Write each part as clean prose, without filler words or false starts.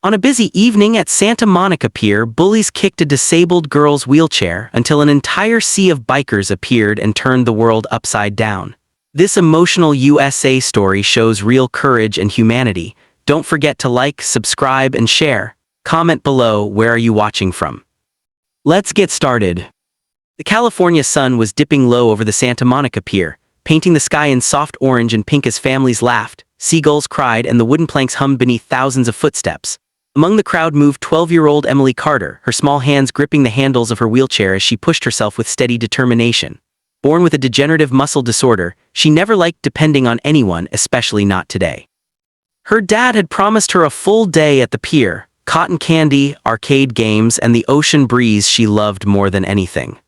On a busy evening at Santa Monica Pier, bullies kicked a disabled girl's wheelchair until an entire sea of bikers appeared and turned the world upside down. This emotional USA story shows real courage and humanity. Don't forget to like, subscribe, and share. Comment below, where are you watching from? Let's get started. The California sun was dipping low over the Santa Monica Pier, painting the sky in soft orange and pink as families laughed, seagulls cried, and the wooden planks hummed beneath thousands of footsteps. Among the crowd moved 12-year-old Emily Carter, her small hands gripping the handles of her wheelchair as she pushed herself with steady determination. Born with a degenerative muscle disorder, she never liked depending on anyone, especially not today. Her dad had promised her a full day at the pier, cotton candy, arcade games, and the ocean breeze she loved more than anything.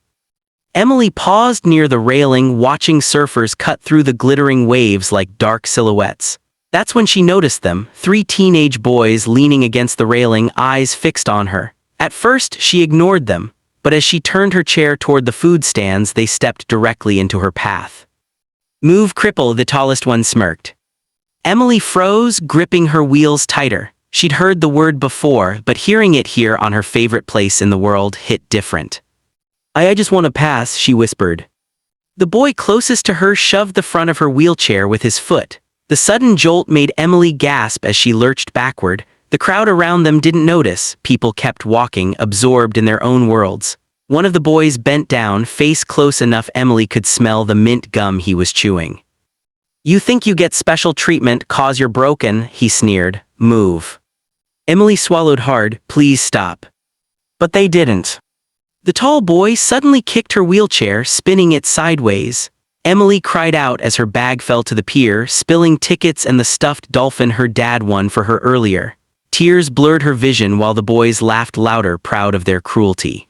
Emily paused near the railing, watching surfers cut through the glittering waves like dark silhouettes. That's when she noticed them, three teenage boys leaning against the railing, eyes fixed on her. At first, she ignored them, but as she turned her chair toward the food stands, they stepped directly into her path. "Move, Cripple," the tallest one smirked. Emily froze, gripping her wheels tighter. She'd heard the word before, but hearing it here on her favorite place in the world hit different. I just want to pass," she whispered. The boy closest to her shoved the front of her wheelchair with his foot. The sudden jolt made Emily gasp as she lurched backward. The crowd around them didn't notice. People kept walking, absorbed in their own worlds. One of the boys bent down, face close enough Emily could smell the mint gum he was chewing. "You think you get special treatment 'cause you're broken," he sneered. "Move." Emily swallowed hard. "Please stop." But they didn't. The tall boy suddenly kicked her wheelchair, spinning it sideways. Emily cried out as her bag fell to the pier, spilling tickets and the stuffed dolphin her dad won for her earlier. Tears blurred her vision while the boys laughed louder, proud of their cruelty.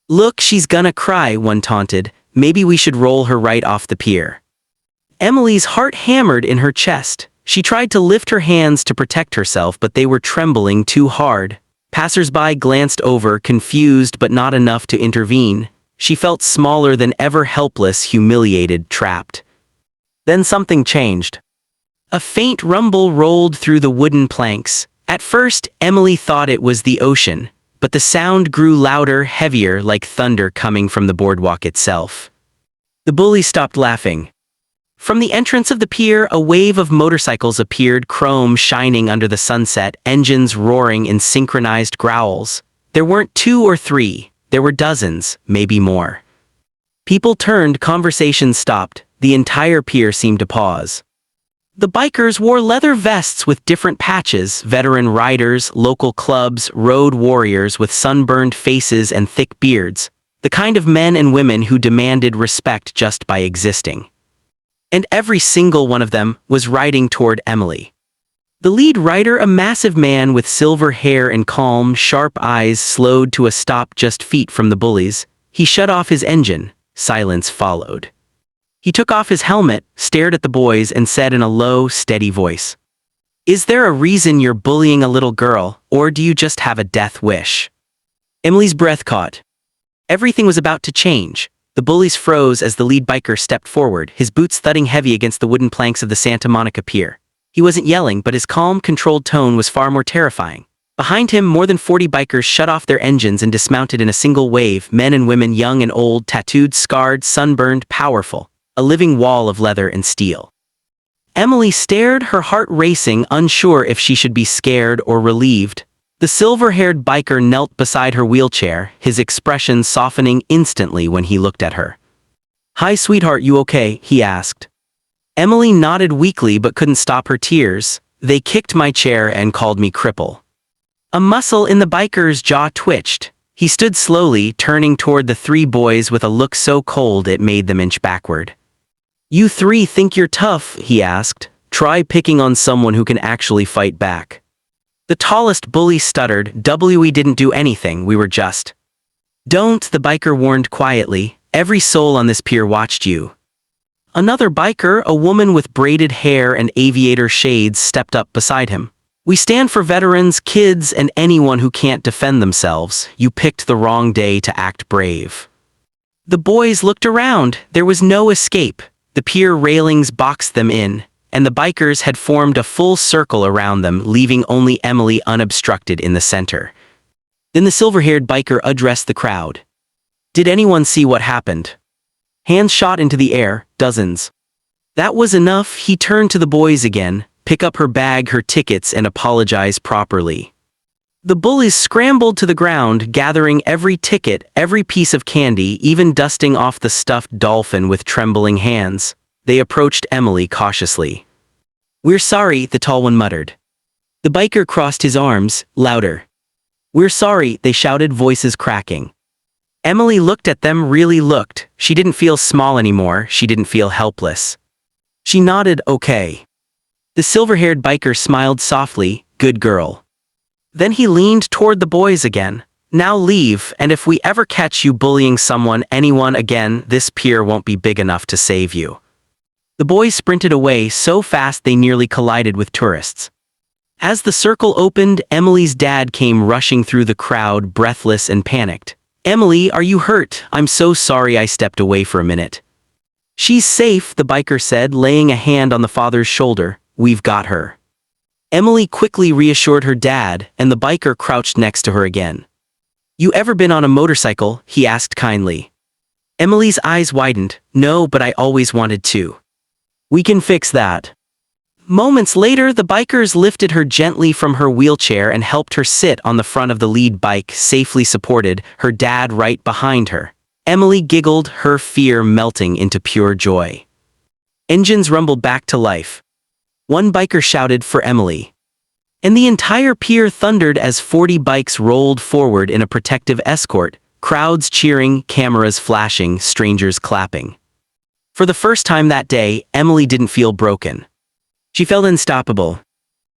"Look, she's gonna cry," one taunted. "Maybe we should roll her right off the pier." Emily's heart hammered in her chest. She tried to lift her hands to protect herself, but they were trembling too hard. Passers-by glanced over, confused but not enough to intervene. She felt smaller than ever, helpless, humiliated, trapped. Then something changed. A faint rumble rolled through the wooden planks. At first, Emily thought it was the ocean, but the sound grew louder, heavier, like thunder coming from the boardwalk itself. The bullies stopped laughing. From the entrance of the pier, a wave of motorcycles appeared, chrome shining under the sunset, engines roaring in synchronized growls. There weren't two or three. There were dozens, maybe more. People turned, conversations stopped, the entire pier seemed to pause. The bikers wore leather vests with different patches, veteran riders, local clubs, road warriors with sunburned faces and thick beards, the kind of men and women who demanded respect just by existing. And every single one of them was riding toward Emily. The lead rider, a massive man with silver hair and calm, sharp eyes, slowed to a stop just feet from the bullies. He shut off his engine. Silence followed. He took off his helmet, stared at the boys, and said in a low, steady voice, "Is there a reason you're bullying a little girl, or do you just have a death wish?" Emily's breath caught. Everything was about to change. The bullies froze as the lead biker stepped forward, his boots thudding heavy against the wooden planks of the Santa Monica Pier. He wasn't yelling, but his calm, controlled tone was far more terrifying. Behind him, more than 40 bikers shut off their engines and dismounted in a single wave, men and women, young and old, tattooed, scarred, sunburned, powerful, a living wall of leather and steel. Emily stared, her heart racing, unsure if she should be scared or relieved. The silver-haired biker knelt beside her wheelchair, his expression softening instantly when he looked at her. "Hi, sweetheart, you okay?" he asked. Emily nodded weakly but couldn't stop her tears. "They kicked my chair and called me Cripple." A muscle in the biker's jaw twitched. He stood slowly, turning toward the three boys with a look so cold it made them inch backward. "You three think you're tough?" he asked. "Try picking on someone who can actually fight back." The tallest bully stuttered, "We didn't do anything, we were just—" "Don't," the biker warned quietly. "Every soul on this pier watched you." Another biker, a woman with braided hair and aviator shades, stepped up beside him. "We stand for veterans, kids, and anyone who can't defend themselves. You picked the wrong day to act brave." The boys looked around. There was no escape. The pier railings boxed them in. and the bikers had formed a full circle around them, leaving only Emily unobstructed in the center. Then the silver-haired biker addressed the crowd. Did anyone see what happened? Hands shot into the air, dozens. That was enough. He turned to the boys again, pick up her bag, her tickets, and apologize properly. The bullies scrambled to the ground, gathering every ticket, every piece of candy, even dusting off the stuffed dolphin with trembling hands. They approached Emily cautiously. "We're sorry," the tall one muttered. The biker crossed his arms, louder. "We're sorry," they shouted, voices cracking. Emily looked at them, really looked. She didn't feel small anymore, she didn't feel helpless. She nodded, "Okay." The silver-haired biker smiled softly, "Good girl." Then he leaned toward the boys again. "Now leave, and if we ever catch you bullying anyone again, this pier won't be big enough to save you." The boys sprinted away so fast they nearly collided with tourists. As the circle opened, Emily's dad came rushing through the crowd, breathless and panicked. "Emily, are you hurt? I'm so sorry I stepped away for a minute." "She's safe," the biker said, laying a hand on the father's shoulder. "We've got her." Emily quickly reassured her dad, and the biker crouched next to her again. "You ever been on a motorcycle?" he asked kindly. Emily's eyes widened. "No, but I always wanted to." "We can fix that." Moments later, the bikers lifted her gently from her wheelchair and helped her sit on the front of the lead bike, safely supported, her dad right behind her. Emily giggled, her fear melting into pure joy. Engines rumbled back to life. One biker shouted, "For Emily." And the entire pier thundered as 40 bikes rolled forward in a protective escort, crowds cheering, cameras flashing, strangers clapping. For the first time that day, Emily didn't feel broken. She felt unstoppable.